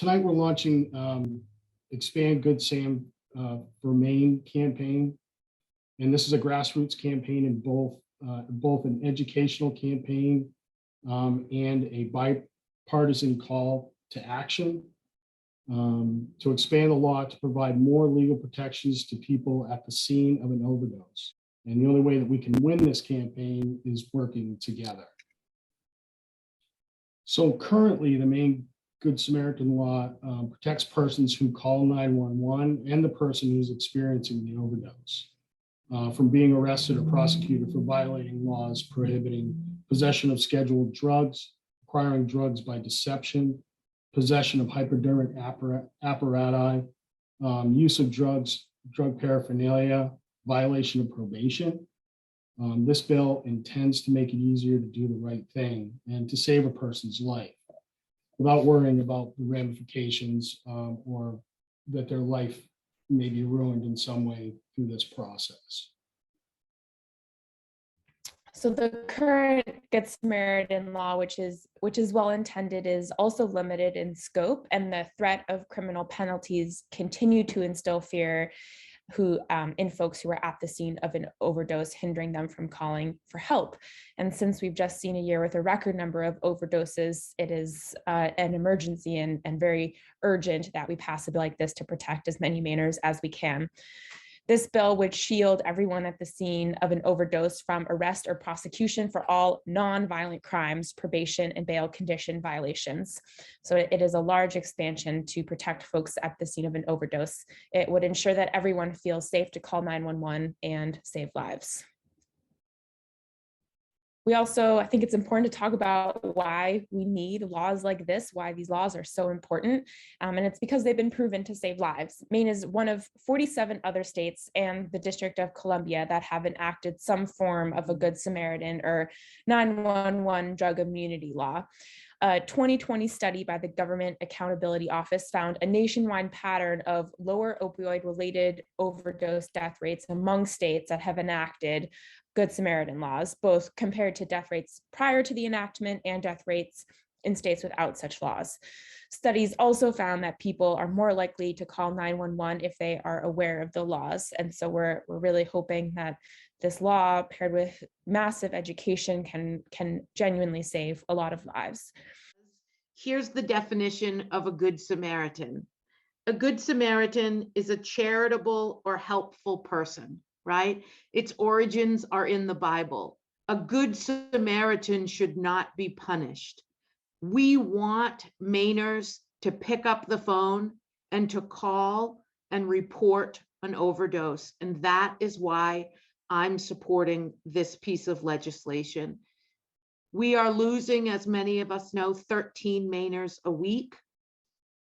Tonight we're launching Expand Good Sam for Maine campaign. And this is a grassroots campaign in both an educational campaign and a bipartisan call to action to expand the law to provide more legal protections to people at the scene of an overdose. And the only way that we can win this campaign is working together. So currently, the Maine Good Samaritan Law protects persons who call 911 and the person who's experiencing the overdose from being arrested or prosecuted for violating laws prohibiting possession of scheduled drugs, acquiring drugs by deception, possession of hypodermic apparatus, use of drugs, drug paraphernalia, violation of probation. This bill intends to make it easier to do the right thing and to save a person's life without worrying about the ramifications or that their life may be ruined in some way through this process. So the current Good Samaritan Law, which is well intended, is also limited in scope, and the threat of criminal penalties continue to instill fear in folks who are at the scene of an overdose, hindering them from calling for help. And since we've just seen a year with a record number of overdoses, it is an emergency and very urgent that we pass a bill like this to protect as many Mainers as we can. This bill would shield everyone at the scene of an overdose from arrest or prosecution for all non-violent crimes, probation, and bail condition violations. So it is a large expansion to protect folks at the scene of an overdose. It would ensure that everyone feels safe to call 911 and save lives. We also, I think it's important to talk about why we need laws like this, why these laws are so important. And it's because they've been proven to save lives. Maine is one of 47 other states and the District of Columbia that have enacted some form of a Good Samaritan or 911 drug immunity law. A 2020 study by the Government Accountability Office found a nationwide pattern of lower opioid-related overdose death rates among states that have enacted Good Samaritan laws, both compared to death rates prior to the enactment and death rates in states without such laws. Studies also found that people are more likely to call 911 if they are aware of the laws. And so we're really hoping that this law, paired with massive education, can genuinely save a lot of lives. Here's the definition of a Good Samaritan. A Good Samaritan is a charitable or helpful person, right? Its origins are in the Bible. A Good Samaritan should not be punished. We want Mainers to pick up the phone and to call and report an overdose. And that is why I'm supporting this piece of legislation. We are losing, as many of us know, 13 Mainers a week.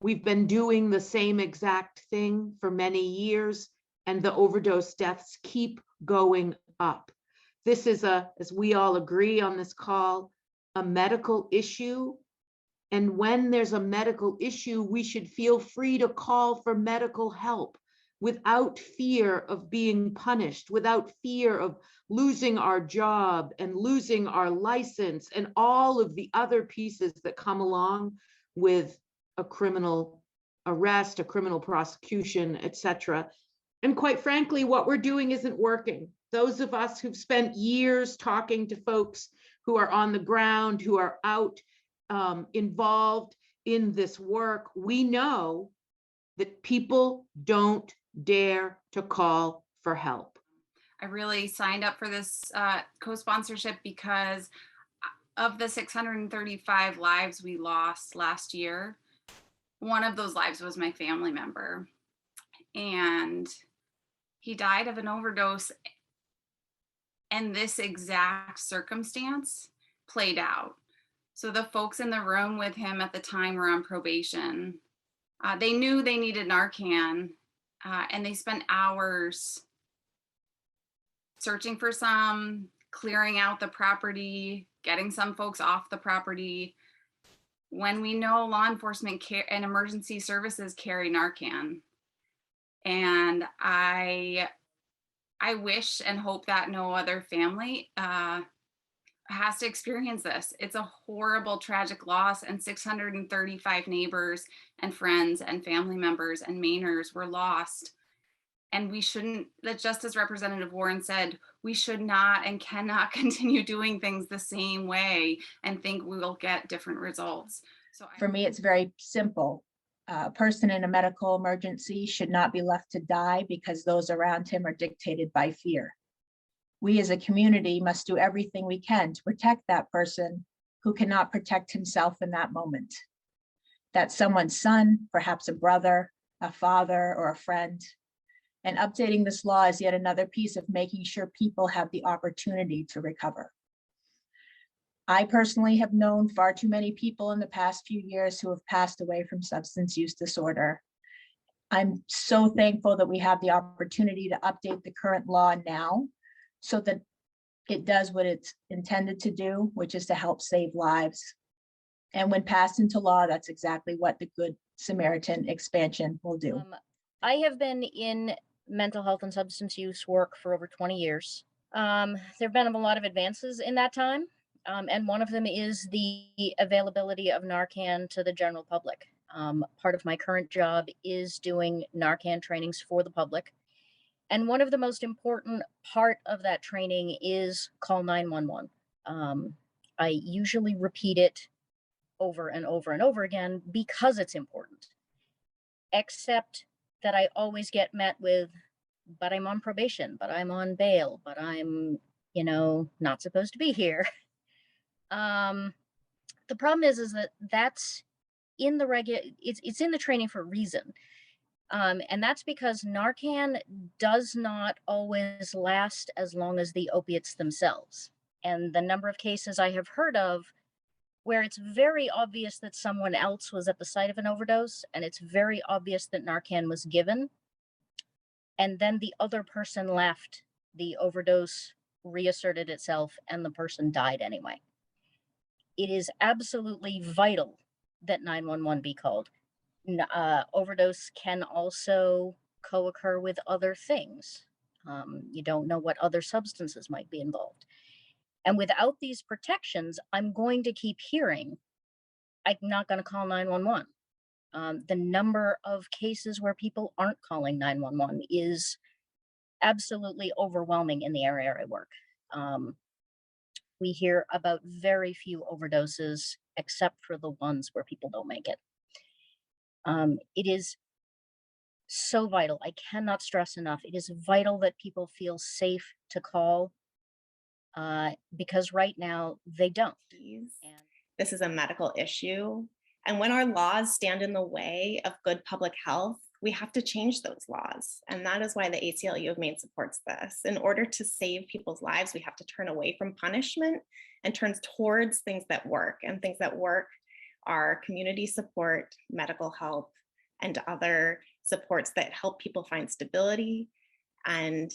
We've been doing the same exact thing for many years, and the overdose deaths keep going up. This is as we all agree on this call, a medical issue. And when there's a medical issue, we should feel free to call for medical help without fear of being punished, without fear of losing our job and losing our license and all of the other pieces that come along with a criminal arrest, a criminal prosecution, etc. And quite frankly, what we're doing isn't working. Those of us who've spent years talking to folks who are on the ground, who are out involved in this work, we know that people don't dare to call for help. I really signed up for this co-sponsorship because of the 635 lives we lost last year. One of those lives was my family member, and he died of an overdose, and this exact circumstance played out. So the folks in the room with him at the time were on probation. They knew they needed Narcan, and they spent hours searching for some, clearing out the property, getting some folks off the property. When we know law enforcement and emergency services carry Narcan. And I wish and hope that no other family has to experience this. It's a horrible, tragic loss, and 635 neighbors and friends and family members and Mainers were lost. And we shouldn't, that just as Representative Warren said, we should not and cannot continue doing things the same way and think we will get different results. So For me, it's very simple. A person in a medical emergency should not be left to die because those around him are dictated by fear. We as a community must do everything we can to protect that person who cannot protect himself in that moment. That's someone's son, perhaps a brother, a father, or a friend. And updating this law is yet another piece of making sure people have the opportunity to recover. I personally have known far too many people in the past few years who have passed away from substance use disorder. I'm so thankful that we have the opportunity to update the current law now so that it does what it's intended to do, which is to help save lives. And when passed into law, that's exactly what the Good Samaritan expansion will do. I have been in mental health and substance use work for over 20 years. There have been a lot of advances in that time. And one of them is the availability of Narcan to the general public. Part of my current job is doing Narcan trainings for the public. And one of the most important part of that training is call 911. I usually repeat it over and over and over again because it's important. Except that I always get met with, but I'm on probation, but I'm on bail, but I'm, not supposed to be here. The problem is that that's in the it's in the training for a reason. And that's because Narcan does not always last as long as the opiates themselves. And the number of cases I have heard of where it's very obvious that someone else was at the site of an overdose, and it's very obvious that Narcan was given, and then the other person left, the overdose reasserted itself, and the person died anyway. It is absolutely vital that 911 be called. Overdose can also co-occur with other things. You don't know what other substances might be involved. And without these protections, I'm going to keep hearing, I'm not going to call 911. The number of cases where people aren't calling 911 is absolutely overwhelming in the area I work. We hear about very few overdoses, except for the ones where people don't make it. It is so vital. I cannot stress enough. It is vital that people feel safe to call. Because right now they don't. This is a medical issue. And when our laws stand in the way of good public health, we have to change those laws. And that is why the ACLU of Maine supports this. In order to save people's lives, we have to turn away from punishment and turn towards things that work. And things that work are community support, medical help, and other supports that help people find stability and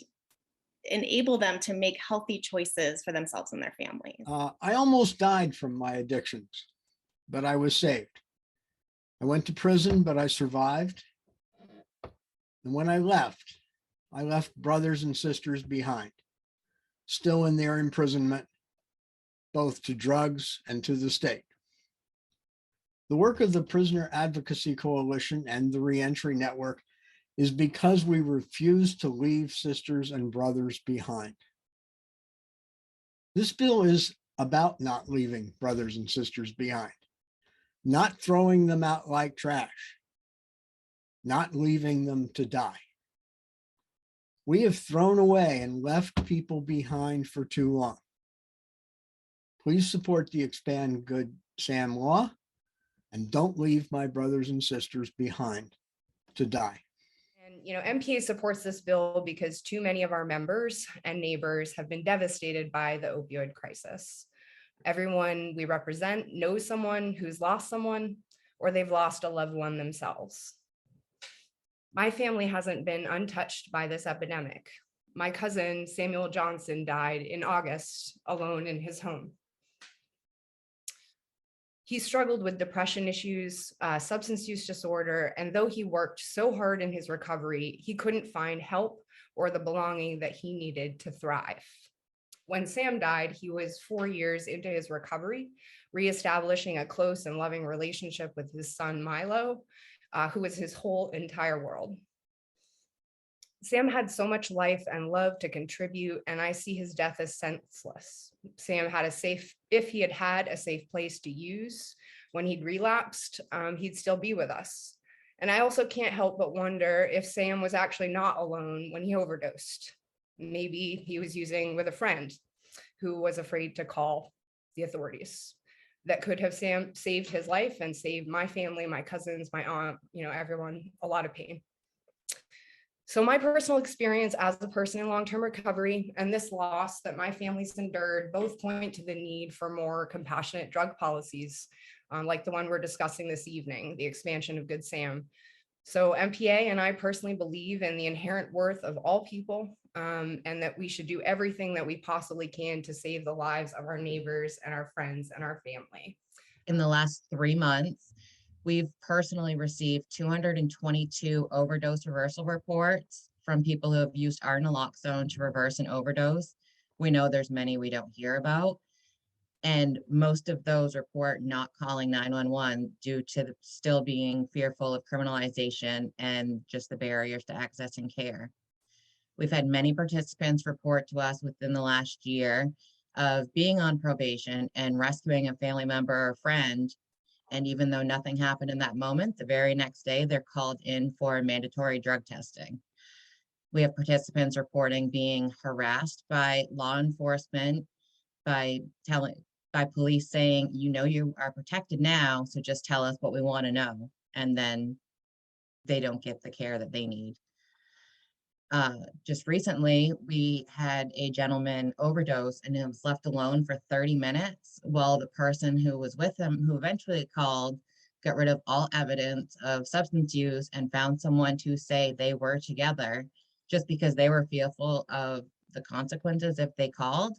enable them to make healthy choices for themselves and their families. I almost died from my addictions, but I was saved. I went to prison, but I survived. And when I left brothers and sisters behind, still in their imprisonment, both to drugs and to the state. The work of the Prisoner Advocacy Coalition and the Reentry Network is because we refuse to leave sisters and brothers behind. This bill is about not leaving brothers and sisters behind, not throwing them out like trash, not leaving them to die. We have thrown away and left people behind for too long. Please support the Expand Good Sam law and don't leave my brothers and sisters behind to die. And MPA supports this bill because too many of our members and neighbors have been devastated by the opioid crisis. Everyone we represent knows someone who's lost someone or they've lost a loved one themselves. My family hasn't been untouched by this epidemic. My cousin, Samuel Johnson, died in August alone in his home. He struggled with depression issues, substance use disorder, and though he worked so hard in his recovery, he couldn't find help or the belonging that he needed to thrive. When Sam died, he was 4 years into his recovery, reestablishing a close and loving relationship with his son, Milo, who was his whole entire world. Sam had so much life and love to contribute, and I see his death as senseless. Sam had if he had had a safe place to use when he'd relapsed, he'd still be with us. And I also can't help but wonder if Sam was actually not alone when he overdosed. Maybe he was using with a friend who was afraid to call the authorities. That could have saved his life and saved my family, my cousins, my aunt, everyone, a lot of pain. So my personal experience as a person in long-term recovery and this loss that my family's endured both point to the need for more compassionate drug policies, like the one we're discussing this evening, the expansion of Good Sam. So MPA and I personally believe in the inherent worth of all people, and that we should do everything that we possibly can to save the lives of our neighbors and our friends and our family. In the last 3 months, we've personally received 222 overdose reversal reports from people who have used our naloxone to reverse an overdose. We know there's many we don't hear about. And most of those report not calling 911 due to still being fearful of criminalization and just the barriers to accessing care. We've had many participants report to us within the last year of being on probation and rescuing a family member or friend. And even though nothing happened in that moment, the very next day, they're called in for mandatory drug testing. We have participants reporting being harassed by law enforcement, by police saying, you are protected now, so just tell us what we want to know. And then they don't get the care that they need. Just recently, we had a gentleman overdose and he was left alone for 30 minutes while the person who was with him, who eventually called, got rid of all evidence of substance use and found someone to say they were together just because they were fearful of the consequences if they called.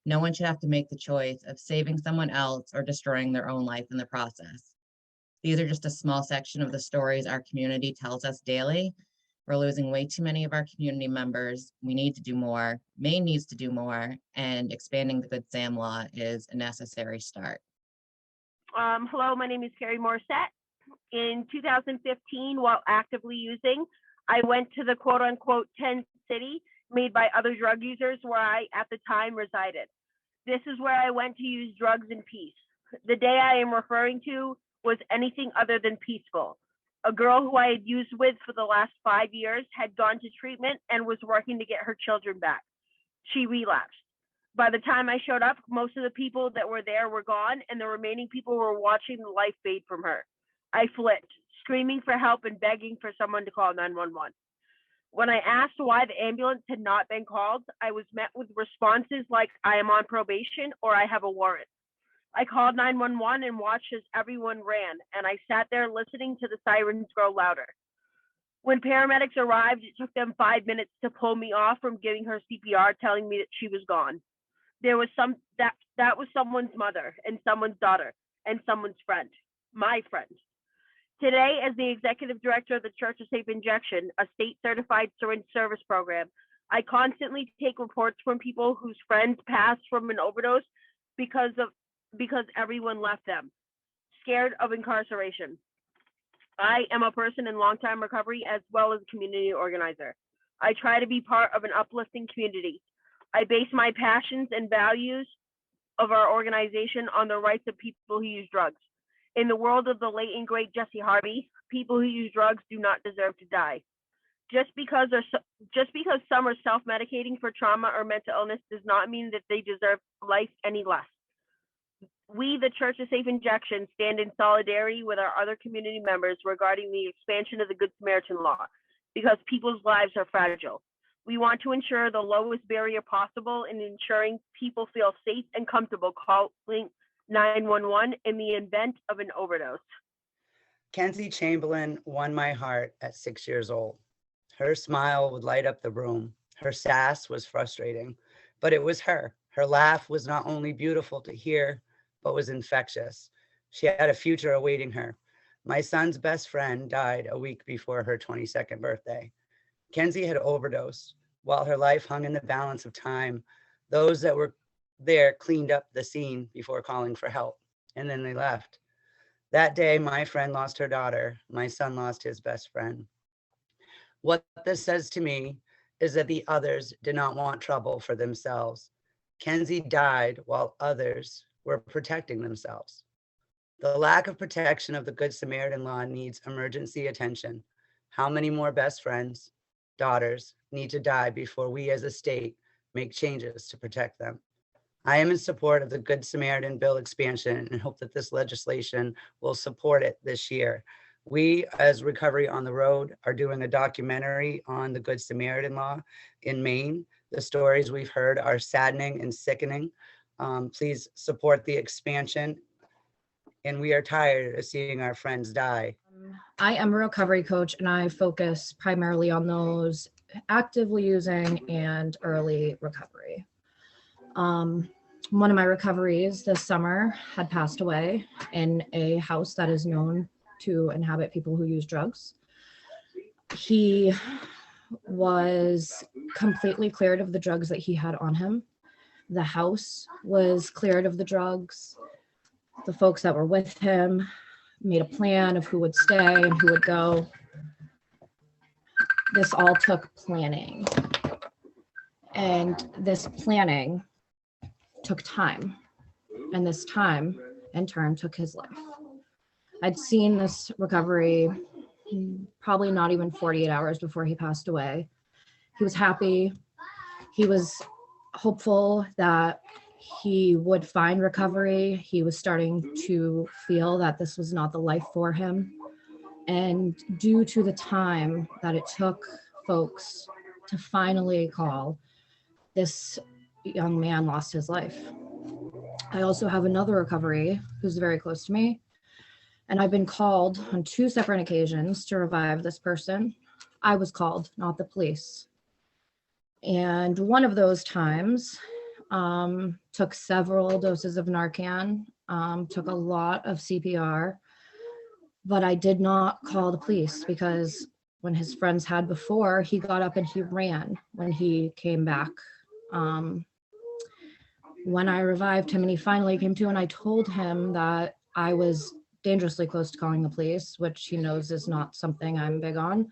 No one should have to make the choice of saving someone else or destroying their own life in the process. These are just a small section of the stories our community tells us daily. We're losing way too many of our community members. We need to do more. Maine needs to do more, and expanding the Good Sam law is a necessary start. Hello, my name is Carrie Morissette. In 2015, while actively using, I went to the quote unquote 10 city made by other drug users where I, at the time, resided. This is where I went to use drugs in peace. The day I am referring to was anything other than peaceful. A girl who I had used with for the last 5 years had gone to treatment and was working to get her children back. She relapsed. By the time I showed up, most of the people that were there were gone, and the remaining people were watching the life fade from her. I flipped, screaming for help and begging for someone to call 911. When I asked why the ambulance had not been called, I was met with responses like, I am on probation or I have a warrant. I called 911 and watched as everyone ran, and I sat there listening to the sirens grow louder. When paramedics arrived, it took them 5 minutes to pull me off from giving her CPR, telling me that she was gone. There was that was someone's mother and someone's daughter and someone's friend, my friend. Today, as the executive director of the Church of Safe Injection, a state certified syringe service program, I constantly take reports from people whose friends passed from an overdose because everyone left them, scared of incarceration. I am a person in long-time recovery as well as a community organizer. I try to be part of an uplifting community. I base my passions and values of our organization on the rights of people who use drugs. In the world of the late and great Jesse Harvey, people who use drugs do not deserve to die. Just because some are self-medicating for trauma or mental illness does not mean that they deserve life any less. We, the Church of Safe Injection, stand in solidarity with our other community members regarding the expansion of the Good Samaritan Law, because people's lives are fragile. We want to ensure the lowest barrier possible in ensuring people feel safe and comfortable calling 911 in the event of an overdose. Kenzie Chamberlain won my heart at 6 years old. Her smile would light up the room. Her sass was frustrating, but it was her. Her laugh was not only beautiful to hear, but was infectious. She had a future awaiting her. My son's best friend died a week before her 22nd birthday. Kenzie had overdosed. While her life hung in the balance of time, Those that were there cleaned up the scene before calling for help, and then they left. That day, my friend lost her daughter. My son lost his best friend. What this says to me is that the others did not want trouble for themselves. Kenzie died while others were protecting themselves. The lack of protection of the Good Samaritan Law needs emergency attention. How many more best friends, daughters need to die before we as a state make changes to protect them? I am in support of the Good Samaritan bill expansion and hope that this legislation will support it this year. We, as Recovery on the Road, are doing a documentary on the Good Samaritan Law in Maine. The stories we've heard are saddening and sickening. Please support the expansion. And we are tired of seeing our friends die. I am a recovery coach and I focus primarily on those actively using and early recovery. One of my recoveries this summer had passed away in a house that is known to inhabit people who use drugs. He was completely cleared of the drugs that he had on him. The house was cleared of the drugs. The folks that were with him made a plan of who would stay and who would go. This all took planning. And this planning took time. And this time, in turn, took his life. I'd seen this recovery probably not even 48 hours before he passed away. He was happy. He was hopeful that he would find recovery. He was starting to feel that this was not the life for him. And due to the time that it took folks to finally call, this young man lost his life. I also have another recovery who's very close to me, and I've been called on 2 separate occasions to revive this person. I was called, not the police. And one of those times took several doses of Narcan, took a lot of CPR, but I did not call the police because when his friends had before, he got up and he ran when he came back. When I revived him and he finally came to, and I told him that I was dangerously close to calling the police, which he knows is not something I'm big on,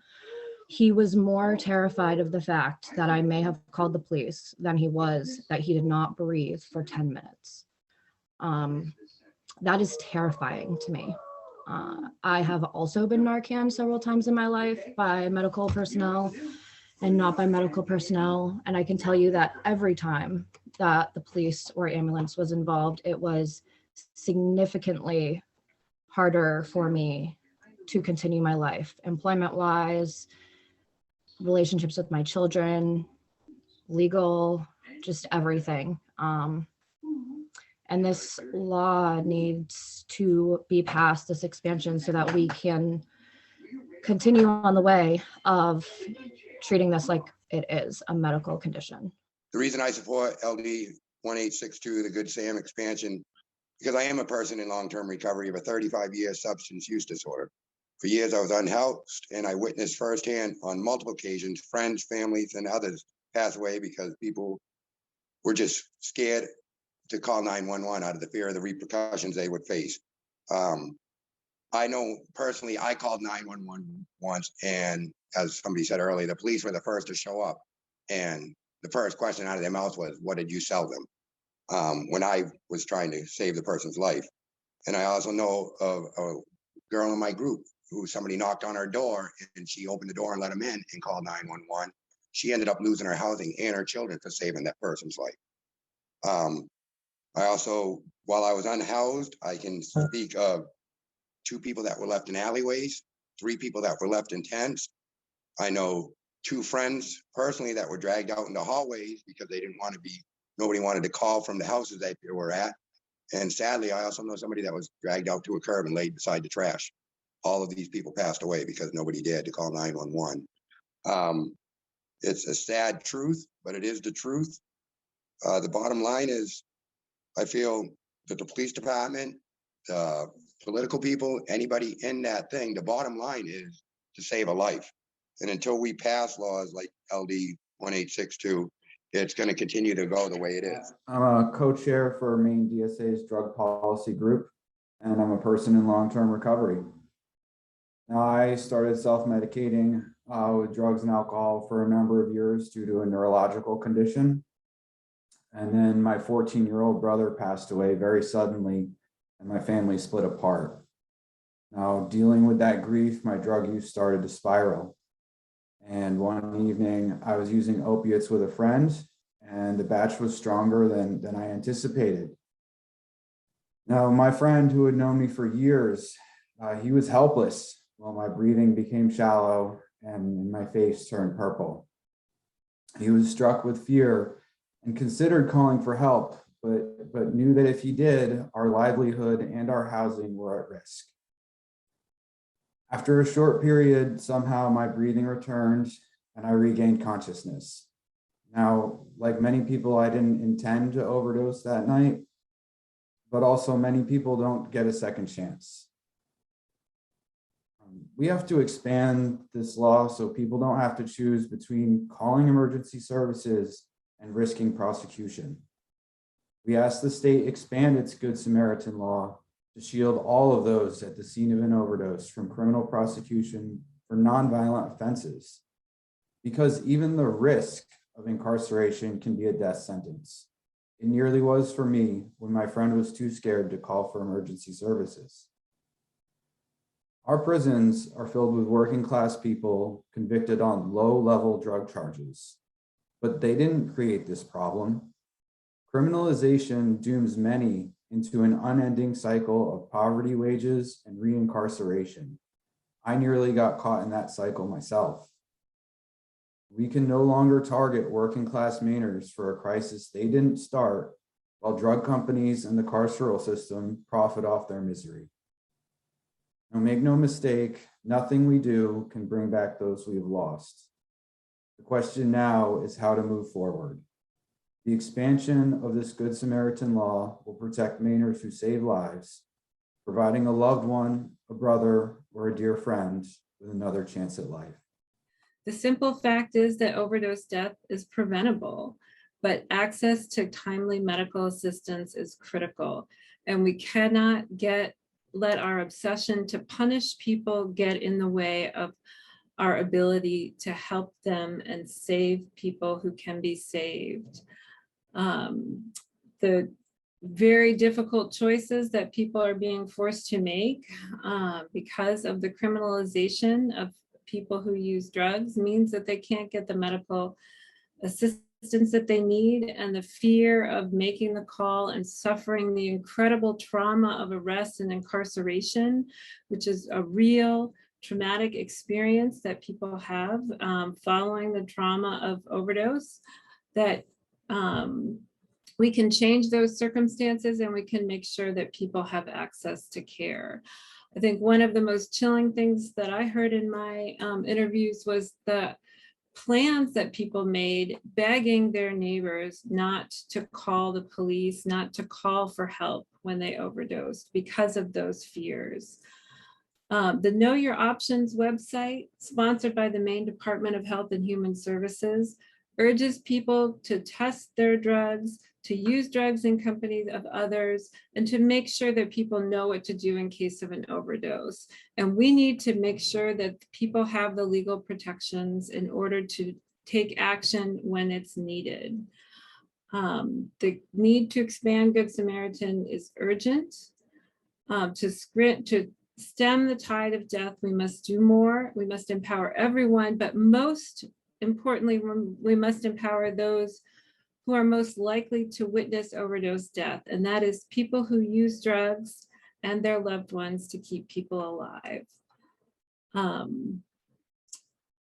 he was more terrified of the fact that I may have called the police than he was that he did not breathe for 10 minutes. That is terrifying to me. I have also been Narcan several times in my life by medical personnel and not by medical personnel. And I can tell you that every time that the police or ambulance was involved, it was significantly harder for me to continue my life, employment-wise, relationships with my children, legal, just everything. And this law needs to be passed, this expansion, so that we can continue on the way of treating this like it is a medical condition. The reason I support LD 1862, the Good Sam expansion, because I am a person in long-term recovery of a 35-year substance use disorder. For years, I was unhoused, and I witnessed firsthand on multiple occasions, friends, families, and others pass away because people were just scared to call 911 out of the fear of the repercussions they would face. I know personally, I called 911 once, and as somebody said earlier, the police were the first to show up. And the first question out of their mouth was, what did you sell them? When I was trying to save the person's life. And I also know of a girl in my group who somebody knocked on her door and she opened the door and let them in and called 911. She ended up losing her housing and her children for saving that person's life. I also, while I was unhoused, I can speak of 2 people that were left in alleyways, 3 people that were left in tents. I know 2 friends personally that were dragged out into hallways because they didn't want to be, nobody wanted to call from the houses that they were at. And sadly, I also know somebody that was dragged out to a curb and laid beside the trash. All of these people passed away because nobody dared to call 911. It's a sad truth, but it is the truth. The bottom line is, I feel that the police department, political people, anybody in that thing, the bottom line is to save a life. And until we pass laws like LD 1862 it's going to continue to go the way it is. I'm a co-chair for Maine DSA's drug policy group, and I'm a person in long-term recovery. Now, I started self-medicating with drugs and alcohol for a number of years due to a neurological condition. And then my 14-year-old brother passed away very suddenly, and my family split apart. Now, dealing with that grief, my drug use started to spiral. And one evening, I was using opiates with a friend, and the batch was stronger than I anticipated. Now, my friend, who had known me for years, he was helpless while my breathing became shallow and my face turned purple. He was struck with fear and considered calling for help, but knew that if he did, our livelihood and our housing were at risk. After a short period, somehow my breathing returned and I regained consciousness. Now, like many people, I didn't intend to overdose that night, but also many people don't get a second chance. We have to expand this law so people don't have to choose between calling emergency services and risking prosecution. We ask the state expand its Good Samaritan law to shield all of those at the scene of an overdose from criminal prosecution for nonviolent offenses, because even the risk of incarceration can be a death sentence. It nearly was for me when my friend was too scared to call for emergency services. Our prisons are filled with working class people convicted on low-level drug charges, but they didn't create this problem. Criminalization dooms many into an unending cycle of poverty wages and reincarceration. I nearly got caught in that cycle myself. We can no longer target working class Mainers for a crisis they didn't start, while drug companies and the carceral system profit off their misery. Now, make no mistake, nothing we do can bring back those we've lost. The question now is how to move forward. The expansion of this Good Samaritan law will protect Mainers who save lives, providing a loved one, a brother, or a dear friend with another chance at life. The simple fact is that overdose death is preventable, but access to timely medical assistance is critical. And we cannot let our obsession to punish people get in the way of our ability to help them and save people who can be saved. The very difficult choices that people are being forced to make because of the criminalization of people who use drugs means that they can't get the medical assistance that they need, and the fear of making the call and suffering the incredible trauma of arrest and incarceration, which is a real traumatic experience that people have following the trauma of overdose, that we can change those circumstances and we can make sure that people have access to care. I think one of the most chilling things that I heard in my interviews was the plans that people made begging their neighbors not to call the police, not to call for help when they overdosed because of those fears. The Know Your Options website, sponsored by the Maine Department of Health and Human Services, urges people to test their drugs, to use drugs in company of others, and to make sure that people know what to do in case of an overdose. And we need to make sure that people have the legal protections in order to take action when it's needed. The need to expand Good Samaritan is urgent. To stem the tide of death, we must do more. We must empower everyone, but most importantly, we must empower those who are most likely to witness overdose death, and that is people who use drugs and their loved ones to keep people alive. And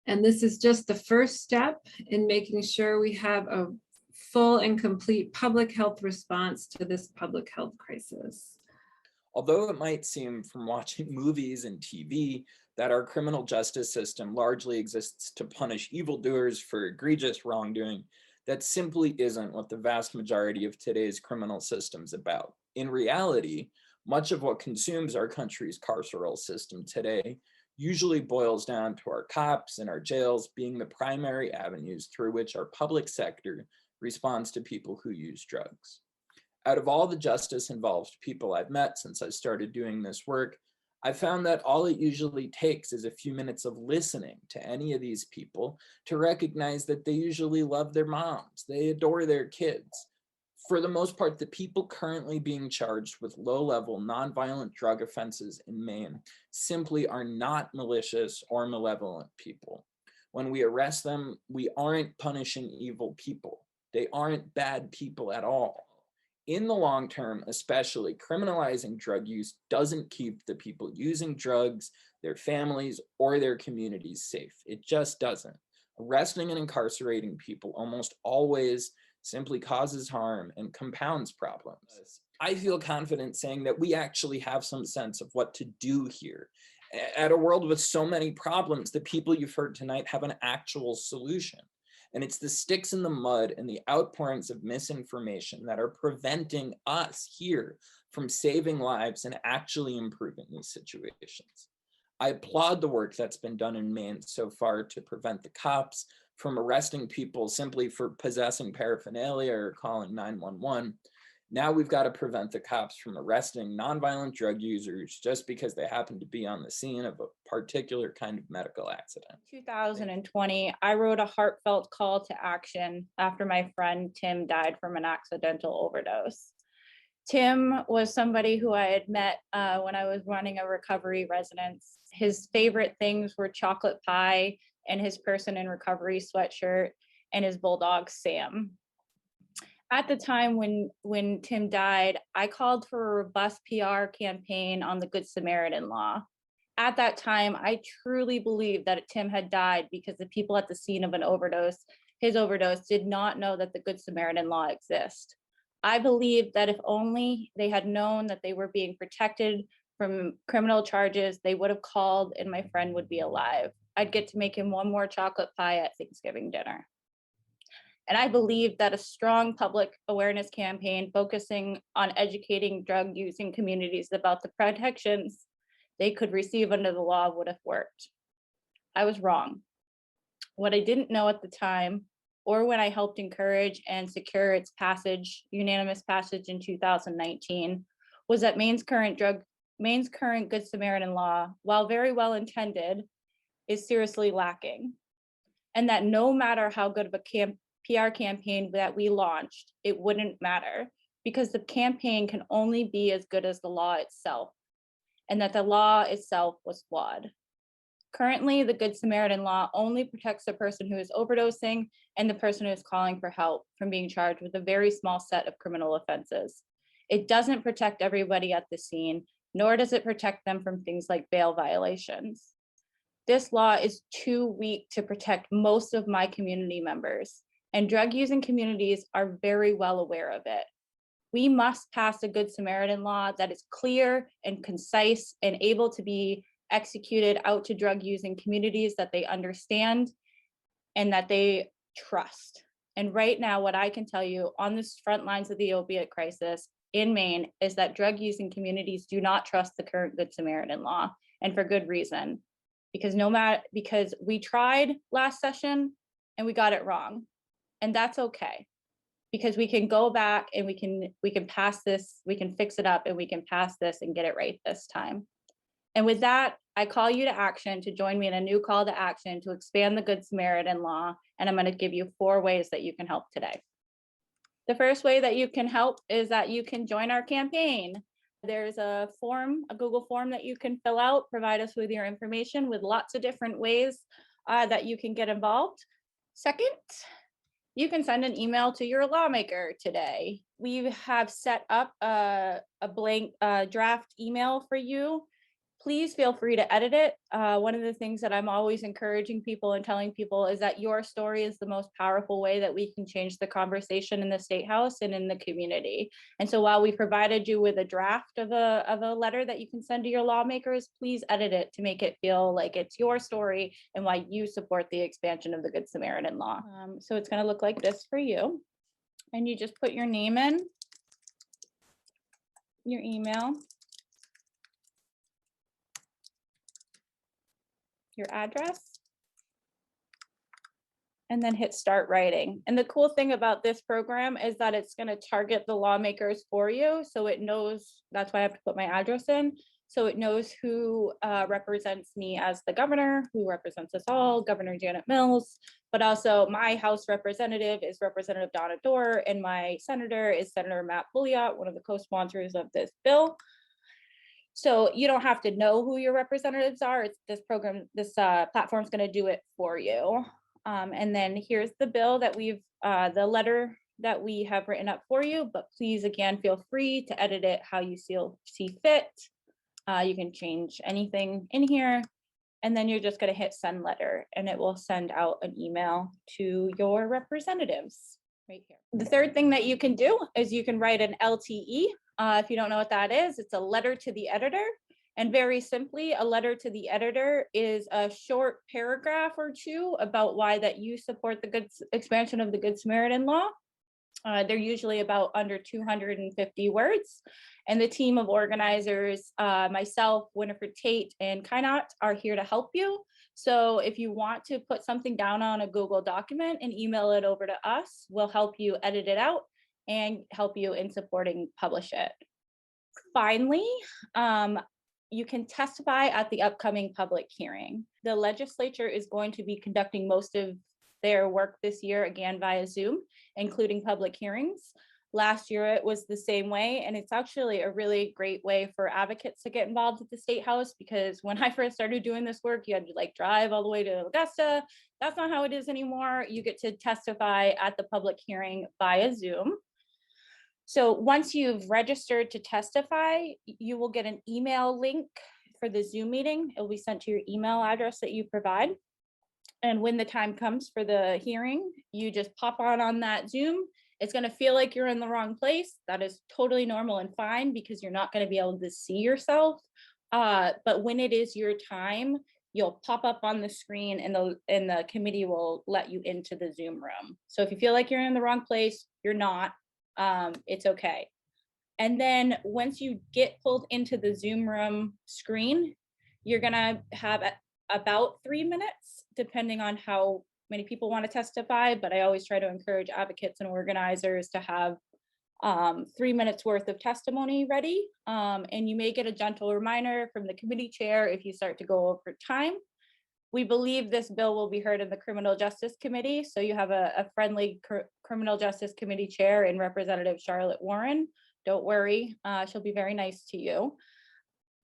this is just the first step in making sure we have a full and complete public health response to this public health crisis. Although it might seem from watching movies and TV that our criminal justice system largely exists to punish evildoers for egregious wrongdoing, that simply isn't what the vast majority of today's criminal system's about. In reality, much of what consumes our country's carceral system today usually boils down to our cops and our jails being the primary avenues through which our public sector responds to people who use drugs. Out of all the justice-involved people I've met since I started doing this work, I found that all it usually takes is a few minutes of listening to any of these people to recognize that they usually love their moms, they adore their kids. For the most part, the people currently being charged with low-level nonviolent drug offenses in Maine simply are not malicious or malevolent people. When we arrest them, we aren't punishing evil people. They aren't bad people at all. In the long term, especially, criminalizing drug use doesn't keep the people using drugs, their families, or their communities safe. It just doesn't. Arresting and incarcerating people almost always simply causes harm and compounds problems. I feel confident saying that we actually have some sense of what to do here. At a world with so many problems, the people you've heard tonight have an actual solution. And it's the sticks in the mud and the outpourings of misinformation that are preventing us here from saving lives and actually improving these situations. I applaud the work that's been done in Maine so far to prevent the cops from arresting people simply for possessing paraphernalia or calling 911. Now we've got to prevent the cops from arresting nonviolent drug users just because they happen to be on the scene of a particular kind of medical accident. 2020, I wrote a heartfelt call to action after my friend Tim died from an accidental overdose. Tim was somebody who I had met when I was running a recovery residence. His favorite things were chocolate pie and his person in recovery sweatshirt and his bulldog, Sam. At the time when Tim died, I called for a robust PR campaign on the Good Samaritan Law. At that time, I truly believed that Tim had died because the people at the scene of his overdose, did not know that the Good Samaritan Law exists. I believed that if only they had known that they were being protected from criminal charges, they would have called and my friend would be alive. I'd get to make him one more chocolate pie at Thanksgiving dinner. And I believe that a strong public awareness campaign focusing on educating drug using communities about the protections they could receive under the law would have worked. I was wrong. What I didn't know at the time, or when I helped encourage and secure its unanimous passage in 2019, was that Maine's current Good Samaritan Law, while very well intended, is seriously lacking. And that no matter how good of a PR campaign that we launched, it wouldn't matter because the campaign can only be as good as the law itself, and that the law itself was flawed. Currently, the Good Samaritan Law only protects the person who is overdosing and the person who is calling for help from being charged with a very small set of criminal offenses. It doesn't protect everybody at the scene, nor does it protect them from things like bail violations. This law is too weak to protect most of my community members, and drug using communities are very well aware of it. We must pass a Good Samaritan Law that is clear and concise and able to be executed out to drug using communities that they understand and that they trust. And right now, what I can tell you on the front lines of the opiate crisis in Maine is that drug using communities do not trust the current Good Samaritan Law, and for good reason. Because we tried last session and we got it wrong. And that's okay, because we can go back and we can pass this, we can fix it up and we can pass this and get it right this time. And with that, I call you to action to join me in a new call to action to expand the Good Samaritan Law. And I'm going to give you 4 ways that you can help today. The first way that you can help is that you can join our campaign. There's a Google form that you can fill out, provide us with your information with lots of different ways that you can get involved. Second, you can send an email to your lawmaker today. We have set up a blank draft email for you. Please feel free to edit it. One of the things that I'm always encouraging people and telling people is that your story is the most powerful way that we can change the conversation in the State House and in the community. And so while we provided you with a draft of a letter that you can send to your lawmakers, please edit it to make it feel like it's your story and why you support the expansion of the Good Samaritan Law. So it's going to look like this for you. And you just put your name in, your email, your address, and then hit start writing. And the cool thing about this program is that it's going to target the lawmakers for you. So it knows, that's why I have to put my address in. So it knows who represents me as the governor, who represents us all, Governor Janet Mills, but also my House representative is Representative Donna Dorr, and my senator is Senator Matt Bulliott, one of the co-sponsors of this bill. So you don't have to know who your representatives are. It's this program, this platform is going to do it for you. And then here's the bill that we've, the letter that we have written up for you, but please, again, feel free to edit it how you see fit. You can change anything in here, and then you're just going to hit send letter, and it will send out an email to your representatives right here. The third thing that you can do is you can write an LTE. If you don't know what that is, it's a letter to the editor. And very simply, a letter to the editor is a short paragraph or two about why that you support the expansion of the Good Samaritan Law. They're usually about under 250 words. And the team of organizers, myself, Winifred Tate, and Kainat are here to help you. So if you want to put something down on a Google document and email it over to us, we'll help you edit it out and help you in supporting publish it. Finally, you can testify at the upcoming public hearing. The legislature is going to be conducting most of their work this year, again, via Zoom, including public hearings. Last year, it was the same way, and it's actually a really great way for advocates to get involved at the State House, because when I first started doing this work, you had to like drive all the way to Augusta. That's not how it is anymore. You get to testify at the public hearing via Zoom. So once you've registered to testify, you will get an email link for the Zoom meeting. It will be sent to your email address that you provide. And when the time comes for the hearing, you just pop on that Zoom. It's going to feel like you're in the wrong place. That is totally normal and fine, because you're not going to be able to see yourself. But when it is your time, you'll pop up on the screen, and the committee will let you into the Zoom room. So if you feel like you're in the wrong place, you're not. It's okay. And then once you get pulled into the Zoom room screen, you're gonna have about 3 minutes, depending on how many people want to testify, but I always try to encourage advocates and organizers to have 3 minutes worth of testimony ready. And you may get a gentle reminder from the committee chair if you start to go over time. We believe this bill will be heard in the Criminal Justice Committee. So you have a friendly Criminal Justice Committee chair in Representative Charlotte Warren. Don't worry, she'll be very nice to you.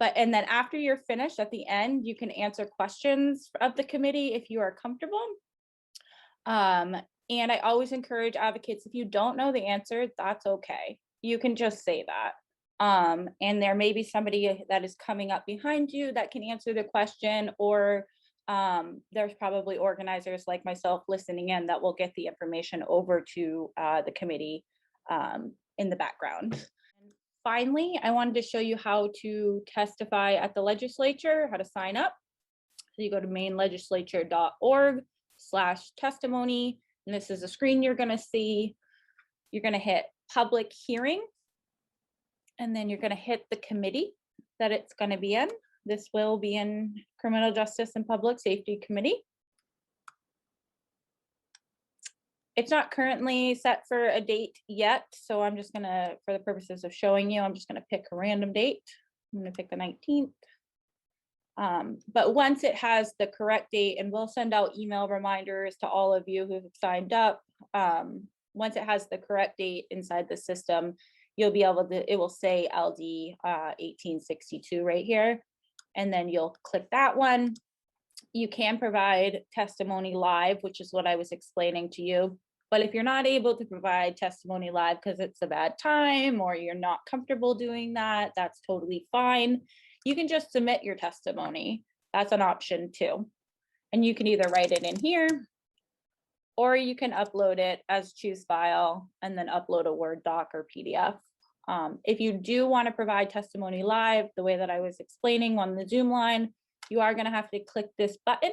And then after you're finished, at the end, you can answer questions of the committee if you are comfortable. And I always encourage advocates, if you don't know the answer, that's okay. You can just say that. And there may be somebody that is coming up behind you that can answer the question, or there's probably organizers like myself listening in that will get the information over to the committee in the background. And finally, I wanted to show you how to testify at the legislature, how to sign up. So you go to mainelegislature.org/testimony, and this is a screen you're going to see. You're going to hit public hearing, and then you're going to hit the committee that it's going to be in. This will be in Criminal Justice and Public Safety Committee. It's not currently set for a date yet, so I'm just gonna, for the purposes of showing you, I'm just gonna pick a random date. I'm gonna pick the 19th. But once it has the correct date, and we'll send out email reminders to all of you who have signed up. Once it has the correct date inside the system, you'll be able to, it will say LD 1862 right here. And then you'll click that one. You can provide testimony live, which is what I was explaining to you. But if you're not able to provide testimony live because it's a bad time or you're not comfortable doing that, that's totally fine. You can just submit your testimony. That's an option too. And you can either write it in here, or you can upload it as choose file and then upload a Word doc or PDF. If you do want to provide testimony live, the way that I was explaining on the Zoom line, you are going to have to click this button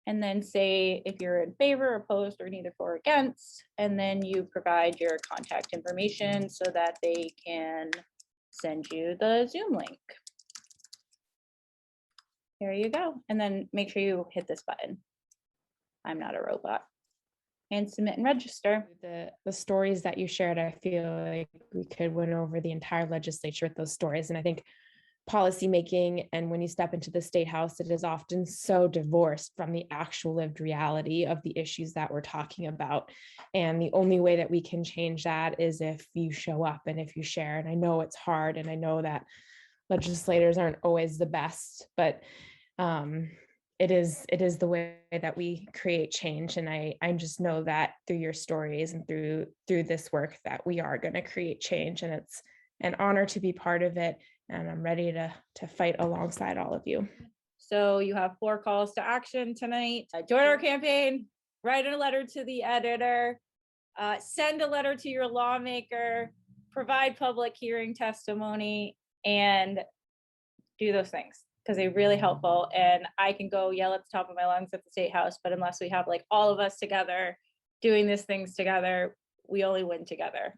and then say if you're in favor, opposed, or neither for or against, and then you provide your contact information so that they can send you the Zoom link. There you go. And then make sure you hit this button. I'm not a robot. And submit and register. The stories that you shared, I feel like we could win over the entire legislature with those stories. And I think policymaking, and when you step into the state house, it is often so divorced from the actual lived reality of the issues that we're talking about. And the only way that we can change that is if you show up and if you share. And I know it's hard, and I know that legislators aren't always the best, but it is the way that we create change. And I just know that through your stories and through this work that we are going to create change, and it's an honor to be part of it. And I'm ready to fight alongside all of you. So you have 4 calls to action tonight. Join our campaign, write a letter to the editor, send a letter to your lawmaker, provide public hearing testimony, and do those things because they're really helpful. And I can go yell at the top of my lungs at the state house, but unless we have like all of us together doing these things together, we only win together.